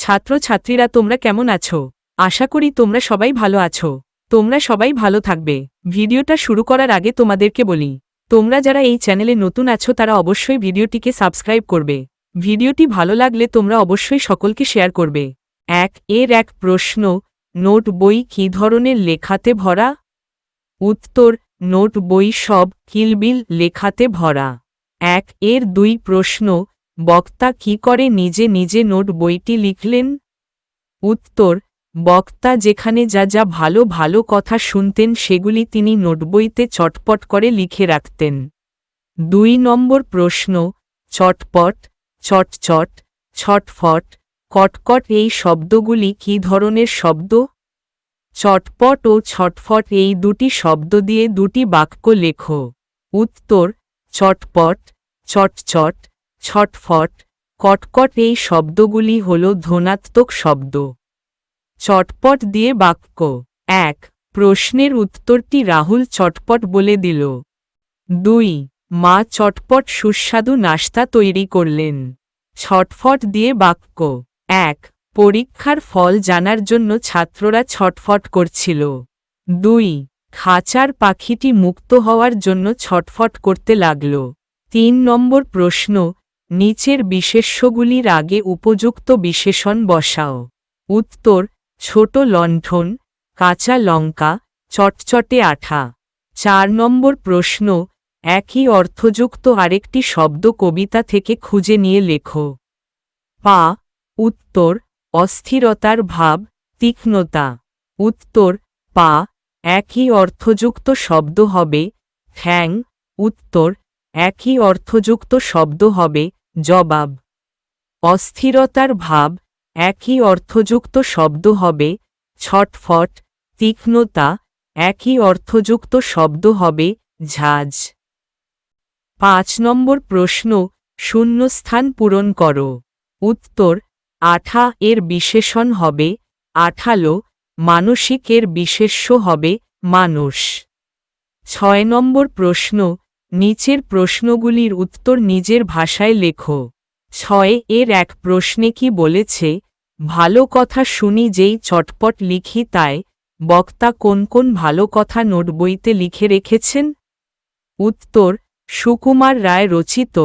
ছাত্রছাত্রীরা তোমরা কেমন আছো? আশা করি তোমরা সবাই ভালো আছো। তোমরা সবাই ভালো থাকবে। ভিডিওটা শুরু করার আগে তোমাদেরকে বলি, তোমরা যারা এই চ্যানেলে নতুন আছো তারা অবশ্যই ভিডিওটিকে সাবস্ক্রাইব করবে। ভিডিওটি ভালো লাগলে তোমরা অবশ্যই সকলকে শেয়ার করবে। এক প্রশ্ন, নোট বই কী ধরনের লেখাতে ভরা? উত্তর, নোট বই সব কিলবিল লেখাতে ভরা। দুই প্রশ্ন, বক্তা কি করে নিজে নিজে নোট বইটি লিখলেন? উত্তর, বক্তা যেখানে যা যা ভালো ভালো কথা শুনতেন সেগুলি তিনি নোটবইতে চটপট করে লিখে রাখতেন। ২ নম্বর প্রশ্ন, চটপট, চটচট, ছটফট, কটকট এই শব্দগুলি কী ধরনের শব্দ? চটপট ও ছটফট এই দুটি শব্দ দিয়ে দুটি বাক্য লেখো। উত্তর, চটপট, চটচট, ছটফট, কটকট এই শব্দগুলি হল ধ্বন্যাত্মক শব্দ। চটপট দিয়ে বাক্য। প্রশ্নের উত্তরটি রাহুল চটপট বলে দিল। ২ মা চটপট সুস্বাদু নাস্তা তৈরি করলেন। ছটফট দিয়ে বাক্য। পরীক্ষার ফল জানার জন্য ছাত্ররা ছটফট করছিল। ২ খাঁচার পাখিটি মুক্ত হওয়ার জন্য ছটফট করতে লাগল। ৩ নম্বর প্রশ্ন, নিচের বিশেষ্যগুলির আগে উপযুক্ত বিশেষণ বসাও। উত্তর, ছোট লণ্ঠন, কাঁচা লঙ্কা, চটচটে আঠা। ৪ নম্বর প্রশ্ন, একই অর্থযুক্ত আরেকটি শব্দ কবিতা থেকে খুঁজে নিয়ে লেখো। পা। উত্তর, অস্থিরতার ভাব, তীক্ষ্ণতা। উত্তর, পা। একই অর্থযুক্ত শব্দ হবে ঠ্যাং। উত্তর, একই অর্থযুক্ত শব্দ হবে জবাব। অস্থিরতার ভাব, একই অর্থযুক্ত শব্দ হবে ছটফট। তীক্ষ্ণতা, একই অর্থযুক্ত শব্দ হবে ঝাঁজ। ৫ নম্বর প্রশ্ন, শূন্যস্থান পূরণ করো। উত্তর, আঠা এর বিশেষণ হবে আঠালো, মানসিক এর বিশেষ্য হবে মানুষ। ৬ নম্বর প্রশ্ন, নিচের প্রশ্নগুলির উত্তর নিজের ভাষায় লেখো। ৬ এর এক প্রশ্নে কি বলেছে, ভালো কথা শুনি যেই চটপট লিখি তাই বক্তা কোন কোন ভালো কথা নোটবইতে লিখে রেখেছেন? উত্তর, সুকুমার রায় রচিত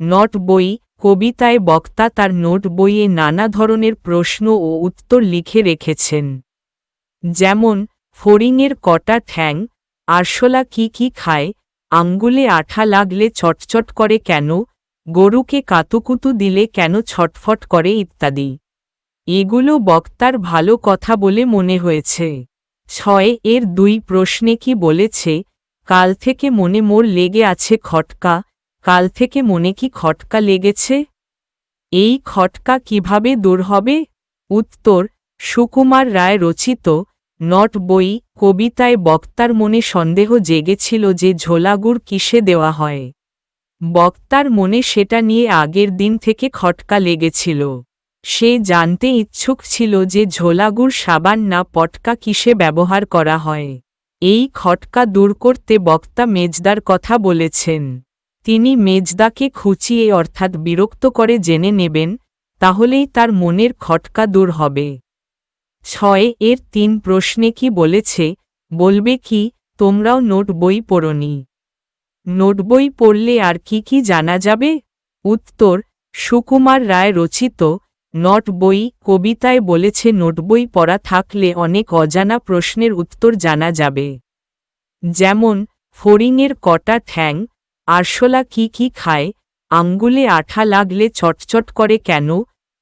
নোট বই কবিতায় বক্তা তার নোট বইয়ে নানা ধরনের প্রশ্ন ও উত্তর লিখে রেখেছেন। যেমন, ফড়িংয়ের কটা ঠ্যাং, আরশোলা কি কি খায়, আঙ্গুলে আঠা লাগলে চটচট করে কেন, গরুকে কাতুকুতু দিলে কেন ছটফট করে ইত্যাদি। এগুলো বক্তার ভালো কথা বলে মনে হয়েছে। ৬ এর ২ প্রশ্নে কি বলেছে, কাল থেকে মনে মোর লেগে আছে খটকা, কাল থেকে মনে কি খটকা লেগেছে? এই খটকা কিভাবে দূর হবে? উত্তর, সুকুমার রায় রচিত নোট বই কবিতায় বক্তার মনে সন্দেহ জেগেছিল যে ঝোলাগুড় কিসে দেওয়া হয়। বক্তার মনে সেটা নিয়ে আগের দিন থেকে খটকা লেগেছিল। সে জানতে ইচ্ছুক ছিল যে ঝোলাগুড় সাবান না পটকা কিসে ব্যবহার করা হয়। এই খটকা দূর করতে বক্তা মেজদার কথা বলেছেন। তিনি মেজদাকে খুঁচিয়ে অর্থাৎ বিরক্ত করে জেনে নেবেন, তাহলেই তার মনের খটকা দূর হবে। ৬ এর ৩ প্রশ্নে কি বলেছে, বলবে কি তোমরাও নোট বই পড়োনি। নোট বই পড়লে আর কি কি জানা যাবে? উত্তর, সুকুমার রায় রচিত নোট বই কবিতায় বলেছে নোট বই পড়া থাকলে অনেক অজানা প্রশ্নের উত্তর জানা যাবে। যেমন, ফড়িংয়ের কটা ঠ্যাং, আরশোলা কি কি খায়, আঙ্গুলে আঠা লাগলে চটচট করে কেন,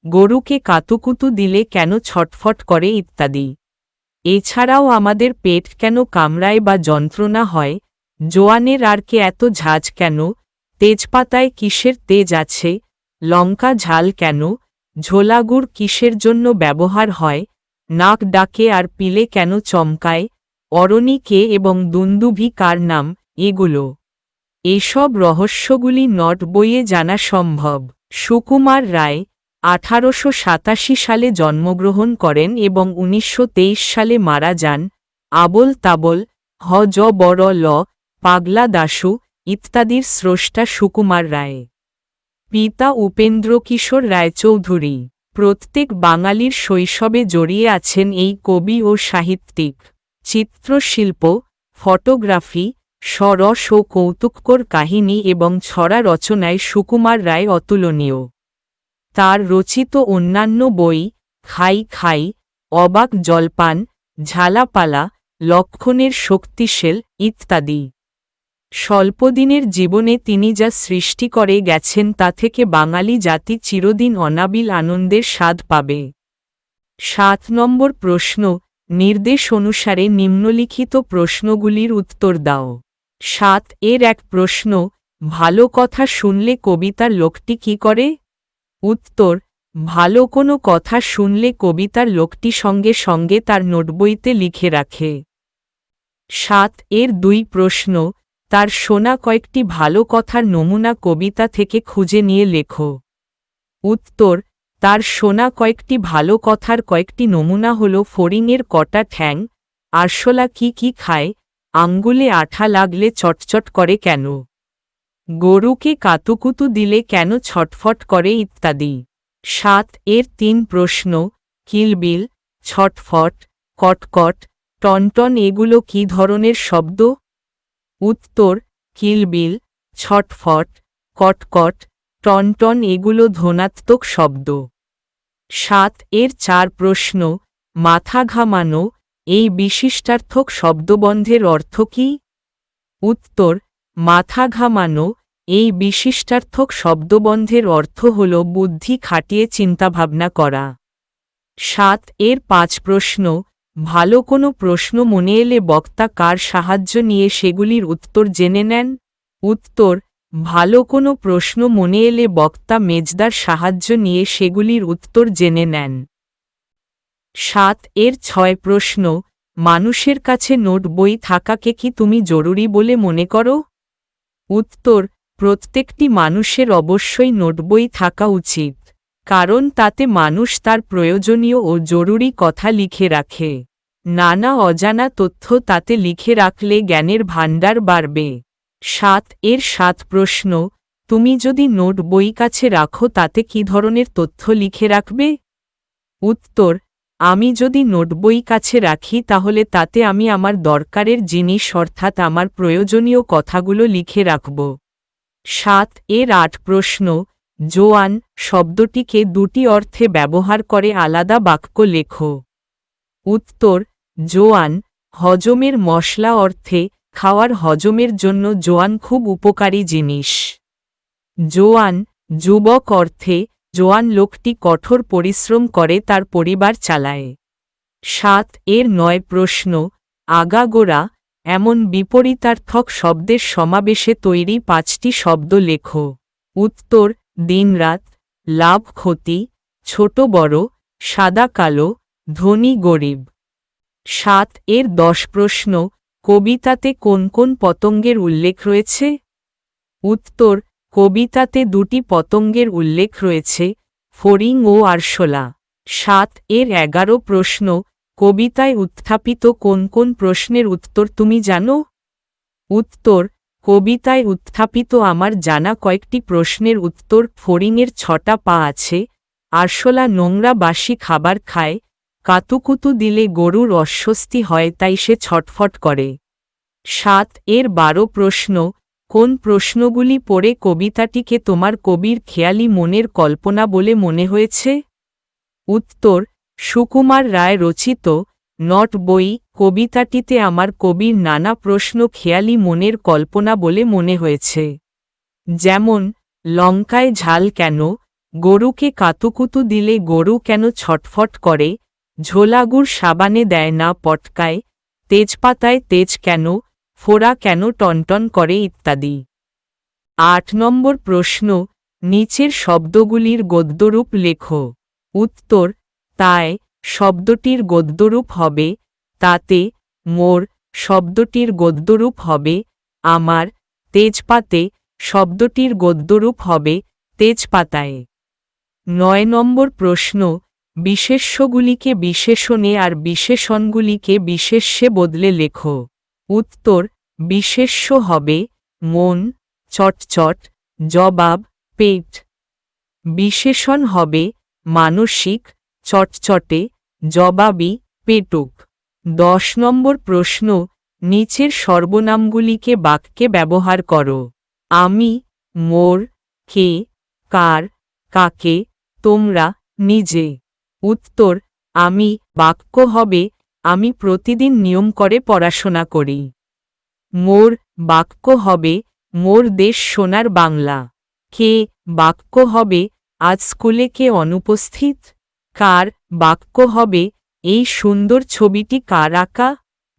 গরুকে কাতুকুতু দিলে কেন ছটফট করে ইত্যাদি। এছাড়াও আমাদের পেট কেন কামড়ায় বা যন্ত্রণা হয়, জোয়ানের আরকে এত ঝাঁজ কেন, তেজপাতায় কিসের তেজ আছে, লঙ্কা ঝাল কেন, ঝোলাগুড় কিসের জন্য ব্যবহার হয়, নাক ডাকে আর পিলে কেন চমকায়, অরণি কে এবং দুন্দুভি কার নাম, এগুলো। এসব রহস্যগুলি নোট বইয়ে জানা সম্ভব। সুকুমার রায় ১৮৮৭ সালে জন্মগ্রহণ করেন এবং ১৯২৩ সালে মারা যান। আবোল তাবোল, হ জ বড় ল, পাগলা দাশু ইত্যাদির স্রষ্টা সুকুমার রায়। পিতা উপেন্দ্রকিশোর রায়চৌধুরী। প্রত্যেক বাঙালির শৈশবে জড়িয়ে আছেন এই কবি ও সাহিত্যিক। চিত্রশিল্প, ফটোগ্রাফি, সরস ও কৌতুককর কাহিনী এবং ছড়া রচনায় সুকুমার রায় অতুলনীয়। তার রচিত অন্যান্য বই খাই খাই, অবাক জলপান, ঝালাপালা, লক্ষণের শক্তিশেল ইত্যাদি স্বল্পদিনের জীবনে তিনি যা সৃষ্টি করে গেছেন তা থেকে বাঙালি জাতি চিরদিন অনাবিল আনন্দের স্বাদ পাবে। ৭ নম্বর প্রশ্ন, নির্দেশ অনুসারে নিম্নলিখিত প্রশ্নগুলির উত্তর দাও। ৭ এর এক প্রশ্ন, ভালো কথা শুনলে কবিতার লোকটি কি করে? উত্তর, ভালো কোনো কথা শুনলে কবিতার লোকটি সঙ্গে সঙ্গে তার নোটবইতে লিখে রাখে। ৭ এর ২ প্রশ্ন, তার শোনা কয়েকটি ভালো কথার নমুনা কবিতা থেকে খুঁজে নিয়ে লেখো। উত্তর, তার শোনা কয়েকটি ভালো কথার কয়েকটি নমুনা হল ফড়িংয়ের কটা ঠ্যাং, আরশোলা কি কি খায়, আঙ্গুলে আঠা লাগলে চটচট করে কেন, গরুকে কাতুকুতু দিলে কেন ছটফট করে ইত্যাদি। ৭ এর ৩ প্রশ্ন, কিলবিল, ছটফট, কটকট, টনটন এগুলো কি ধরনের শব্দ? উত্তর, কিলবিল, ছটফট, কটকট, টনটন এগুলো ধ্বন্যাত্মক শব্দ। ৭ এর ৪ প্রশ্ন, মাথা ঘামানো এই বিশিষ্টার্থক শব্দবন্ধের অর্থ কী? উত্তর, মাথা ঘামানো এই বিশিষ্টার্থক শব্দবন্ধের অর্থ হল বুদ্ধি খাটিয়ে চিন্তাভাবনা করা। ৭ এর ৫ প্রশ্ন, ভালো কোনো প্রশ্ন মনে এলে বক্তা কার সাহায্য নিয়ে সেগুলির উত্তর জেনে নেন? উত্তর, ভালো কোনো প্রশ্ন মনে এলে বক্তা মেজদার সাহায্য নিয়ে সেগুলির উত্তর জেনে নেন। ৭ এর ৬ প্রশ্ন, মানুষের কাছে নোট বই থাকাকে কি তুমি জরুরি বলে মনে করো? উত্তর, প্রত্যেকটি মানুষের অবশ্যই নোটবই থাকা উচিত, কারণ তাতে মানুষ তার প্রয়োজনীয় ও জরুরি কথা লিখে রাখে। নানা অজানা তথ্য তাতে লিখে রাখলে জ্ঞানের ভাণ্ডার বাড়বে। ৭ এর ৭ প্রশ্ন, তুমি যদি নোট বই কাছে রাখো তাতে কি ধরনের তথ্য লিখে রাখবে? উত্তর, আমি যদি নোটবই কাছে রাখি তাহলে তাতে আমি আমার দরকারের জিনিস অর্থাৎ আমার প্রয়োজনীয় কথাগুলো লিখে রাখব। ৭ এর ৮ প্রশ্ন, জোয়ান শব্দটিকে দুটি অর্থে ব্যবহার করে আলাদা বাক্য লেখো। উত্তর, জোয়ান হজমের মশলা অর্থে, খাওয়ার হজমের জন্য জোয়ান খুব উপকারী জিনিস। জোয়ান যুবক অর্থে, জোয়ান লোকটি কঠোর পরিশ্রম করে তার পরিবার চালায়। ৭ এর ৯ প্রশ্ন, আগাগোড়া এমন বিপরীতার্থক শব্দের সমাবেশে তৈরি ৫টি শব্দ লেখো। উত্তর, দিনরাত, লাভ ক্ষতি, ছোট বড়, সাদা কালো, ধনী গরিব। ৭ এর ১০ প্রশ্ন, কবিতাতে কোন কোন পতঙ্গের উল্লেখ রয়েছে? উত্তর, কবিতাতে দুটি পতঙ্গের উল্লেখ রয়েছে, ফড়িং ও আরশোলা। ৭ এর ১১ প্রশ্ন, কবিতায় উত্থাপিত কোন কোন প্রশ্নের উত্তর তুমি জানো? উত্তর, কবিতায় উত্থাপিত আমার জানা কয়েকটি প্রশ্নের উত্তর, ফড়িংয়ের ৬টা পা আছে, আরশোলা নোংরা বাসি খাবার খায়, কাতুকুতু দিলে গরুর অস্বস্তি হয় তাই সে ছটফট করে। ৭ এর ১২ প্রশ্ন, কোন প্রশ্নগুলি পড়ে কবিতাটিকে তোমার কবির খেয়ালি মনের কল্পনা বলে মনে হয়েছে? উত্তর, সুকুমার রায় রচিত নট বই কবিতাটিতে আমার কবির নানা প্রশ্ন খেয়ালি মনের কল্পনা বলে মনে হয়েছে। যেমন, লঙ্কায় ঝাল কেন, গরুকে কাতুকুতু দিলে গরু কেন ছটফট করে, ঝোলাগুড় সাবানে দেয় না পটকায়, তেজপাতায় তেজ কেন, ফোড়া কেন টনটন করে ইত্যাদি। ৮ নম্বর প্রশ্ন, নিচের শব্দগুলির গদ্যরূপ লেখো। উত্তর, তাই শব্দটির গদ্যরূপ হবে তাতে, মোর শব্দটির গদ্যরূপ হবে আমার, তেজপাতে শব্দটির গদ্যরূপ হবে তেজপাতায়। ৯ নম্বর প্রশ্ন, বিশেষ্যগুলিকে বিশেষণে আর বিশেষণগুলিকে বিশেষ্যে বদলে লেখো। উত্তর, বিশেষ্য হবে মন, চটচট, জবাব, পেট। বিশেষণ হবে মানসিক, চটচটে, জবাবি, পেটুক। 10 নম্বর প্রশ্ন, নিচের সর্বনামগুলিকে বাক্যে ব্যবহার করো। আমি, মোর, কে, কার, কাকে, তোমরা, নিজে। উত্তর, আমি বাক্য হবে, আমি প্রতিদিন নিয়ম করে পড়াশোনা করি। মোর বাক্য হবে, মোর দেশ সোনার বাংলা। কে বাক্য হবে, আজ স্কুলে কে অনুপস্থিত। কার বাক্য হবে, এই সুন্দর ছবিটি কার আঁকা।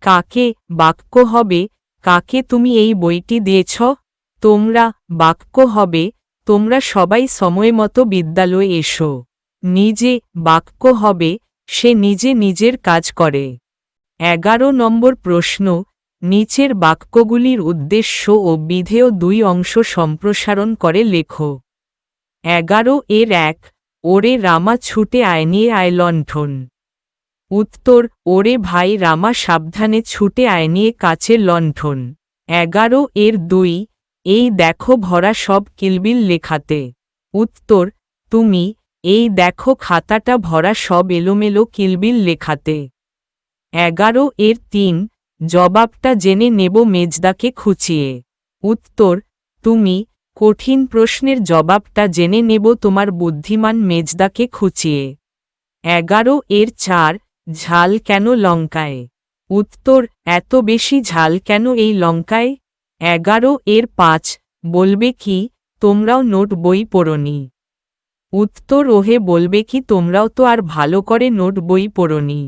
কাকে বাক্য হবে, কাকে তুমি এই বইটি দিয়েছ। তোমরা বাক্য হবে, তোমরা সবাই সময়মতো বিদ্যালয়ে এসো। নিজে বাক্য হবে, সে নিজে নিজের কাজ করে। 11 নম্বর প্রশ্ন, নিচের বাক্যগুলির উদ্দেশ্য ও বিধেয় 2 অংশ সম্প্রসারণ করে লেখো। 11 এর 1, ওরে রামা ছুটে আয় নিয়ে আয় লণ্ঠন। উত্তর, ওরে ভাই রামা সাবধানে ছুটে আয় নিয়ে কাচের লণ্ঠন। 11 এর 2, এই দেখো ভরা সব কিলবিল লেখাতে। উত্তর, তুমি, এই দেখো খাতাটা ভরা সব এলোমেলো কিলবিল লেখাতে। 11 এর 3, জবাবটা জেনে নেব মেজদাকে খুঁচিয়ে। উত্তর, তুমি, কঠিন প্রশ্নের জবাবটা জেনে নেব তোমার বুদ্ধিমান মেজদাকে খুঁচিয়ে। 11 এর 4, ঝাল কেন লঙ্কায়। উত্তর, এত বেশি ঝাল কেন এই লঙ্কায়। 11 এর 5, বলবে কি, তোমরাও নোট বই পড়োনি। উত্তর, ওহে বলবে কি, তোমরাও তো আর ভালো করে নোট বই পড়োনি।